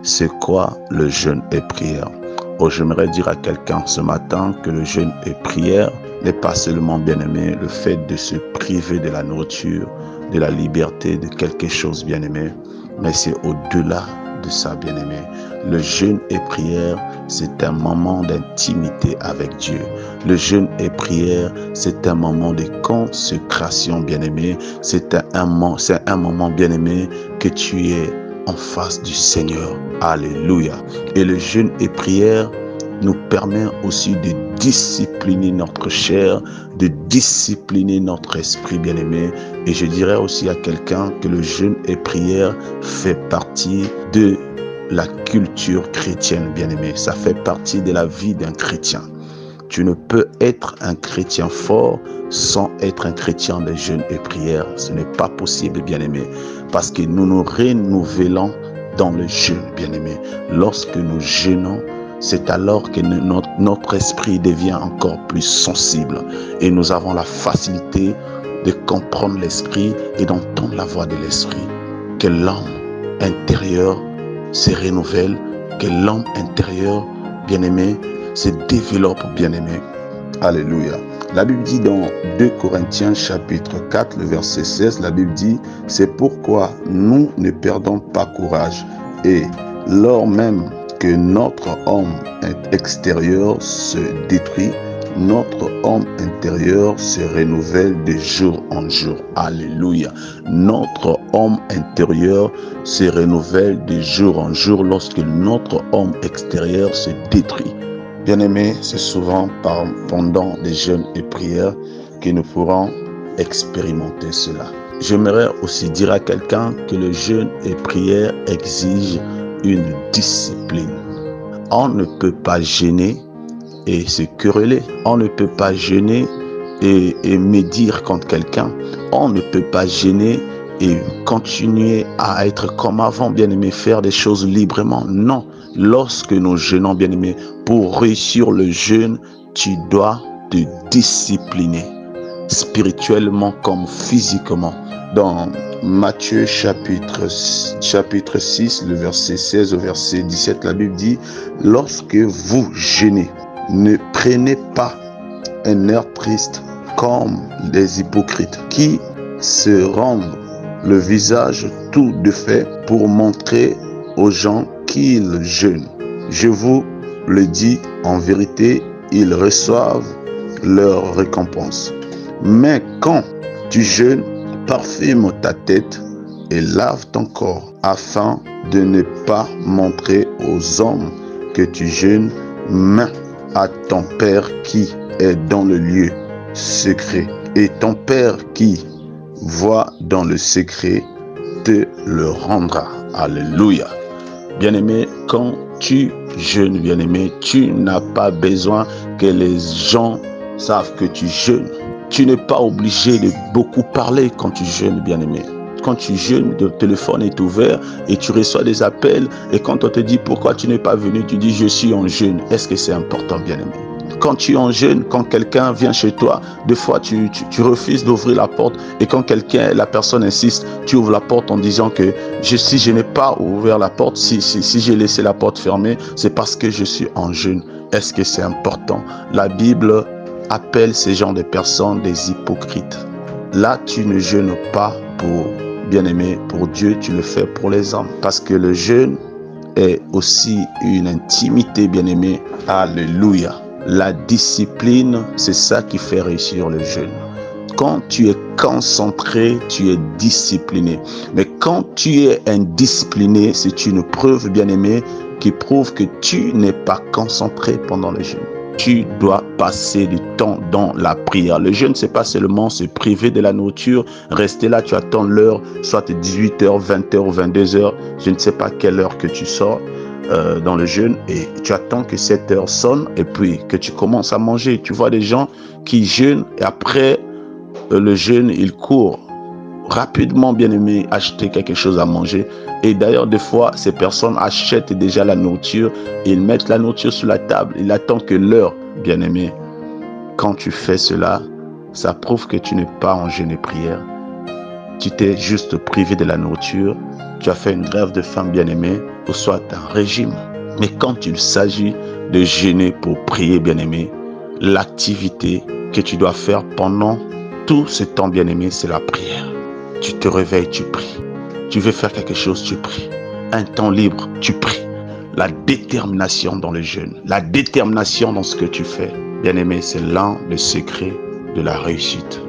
c'est quoi le jeûne et prière? Oh, j'aimerais dire à quelqu'un ce matin que le jeûne et prière n'est pas seulement, bien-aimé, le fait de se priver de la nourriture, de la liberté, de quelque chose, bien-aimé, mais c'est au-delà de ça, bien-aimé. Le jeûne et prière, c'est un moment d'intimité avec Dieu. Le jeûne et prière, c'est un moment de consécration, bien-aimé. C'est un moment, bien-aimé, que tu es en face du Seigneur. Alléluia. Et le jeûne et prière nous permet aussi de discipliner notre chair, de discipliner notre esprit, bien-aimé. Et je dirais aussi à quelqu'un que le jeûne et prière fait partie de la culture chrétienne, bien-aimé. Ça fait partie de la vie d'un chrétien. Tu ne peux être un chrétien fort sans être un chrétien de jeûne et prière. Ce n'est pas possible, bien-aimé, parce que nous nous renouvelons dans le jeûne, bien-aimé. Lorsque nous jeûnons, c'est alors que notre esprit devient encore plus sensible et nous avons la facilité de comprendre l'esprit et d'entendre la voix de l'esprit. Que l'homme intérieur se renouvelle, que l'homme intérieur, bien-aimé, se développe, bien-aimé. Alléluia. La Bible dit dans 2 Corinthiens chapitre 4, le verset 16, la Bible dit « C'est pourquoi nous ne perdons pas courage et lors même que notre homme extérieur se détruit, notre homme intérieur se renouvelle de jour en jour. » Alléluia. Notre homme intérieur se renouvelle de jour en jour lorsque notre homme extérieur se détruit. Bien-aimés, c'est souvent pendant des jeûnes et prières que nous pourrons expérimenter cela. J'aimerais aussi dire à quelqu'un que le jeûne et prière exige une discipline. On ne peut pas jeûner et se quereller. On ne peut pas jeûner et médire contre quelqu'un. On ne peut pas jeûner et continuer à être comme avant, bien-aimé, faire des choses librement. Non. Lorsque nous jeûnons, bien-aimé, pour réussir le jeûne, tu dois te discipliner, spirituellement comme physiquement. Dans Matthieu chapitre 6, le verset 16 au verset 17, la Bible dit « Lorsque vous jeûnez, ne prenez pas un air triste comme les hypocrites qui se rendent le visage tout de fait pour montrer aux gens qu'ils jeûnent. Je vous le dis en vérité, ils reçoivent leur récompense. Mais quand tu jeûnes, parfume ta tête et lave ton corps, afin de ne pas montrer aux hommes que tu jeûnes, mais à ton Père qui est dans le lieu secret. Et ton Père qui voit dans le secret te le rendra. Alléluia. Bien-aimé, quand tu jeûnes, bien-aimé, tu n'as pas besoin que les gens savent que tu jeûnes. Tu n'es pas obligé de beaucoup parler quand tu jeûnes, bien-aimé. Quand tu jeûnes, le téléphone est ouvert et tu reçois des appels. Et quand on te dit pourquoi tu n'es pas venu, tu dis je suis en jeûne. Est-ce que c'est important, bien-aimé? Quand tu es en jeûne, quand quelqu'un vient chez toi, des fois tu refuses d'ouvrir la porte. Et quand la personne insiste, tu ouvres la porte en disant que si je n'ai pas ouvert la porte, si j'ai laissé la porte fermée, c'est parce que je suis en jeûne. Est-ce que c'est important? La Bible appelle ces gens de personnes des hypocrites. Là, tu ne jeûnes pas pour, bien-aimé, pour Dieu, tu le fais pour les hommes. Parce que le jeûne est aussi une intimité, bien-aimé. Alléluia. La discipline, c'est ça qui fait réussir le jeûne. Quand tu es concentré, tu es discipliné. Mais quand tu es indiscipliné, c'est une preuve, bien-aimé, qui prouve que tu n'es pas concentré pendant le jeûne. Tu dois passer du temps dans la prière. Le jeûne, c'est pas seulement se priver de la nourriture, rester là, tu attends l'heure, soit 18h, 20h ou 22h, je ne sais pas quelle heure que tu sors dans le jeûne, et tu attends que cette heure sonne et puis que tu commences à manger. Tu vois des gens qui jeûnent et après le jeûne, ils courent rapidement, bien-aimé, acheter quelque chose à manger. Et d'ailleurs, des fois, ces personnes achètent déjà la nourriture et ils mettent la nourriture sur la table. Ils attendent que l'heure, bien-aimé. Quand tu fais cela, ça prouve que tu n'es pas en jeûne et prière. Tu t'es juste privé de la nourriture. Tu as fait une grève de faim, bien-aimé. ou soit un régime. Mais quand il s'agit de jeûner pour prier, bien-aimé, l'activité que tu dois faire pendant tout ce temps, bien-aimé, c'est la prière. Tu te réveilles, tu pries. Tu veux faire quelque chose, tu pries. Un temps libre, tu pries. La détermination dans le jeûne, la détermination dans ce que tu fais, bien-aimé, c'est l'un des secrets de la réussite.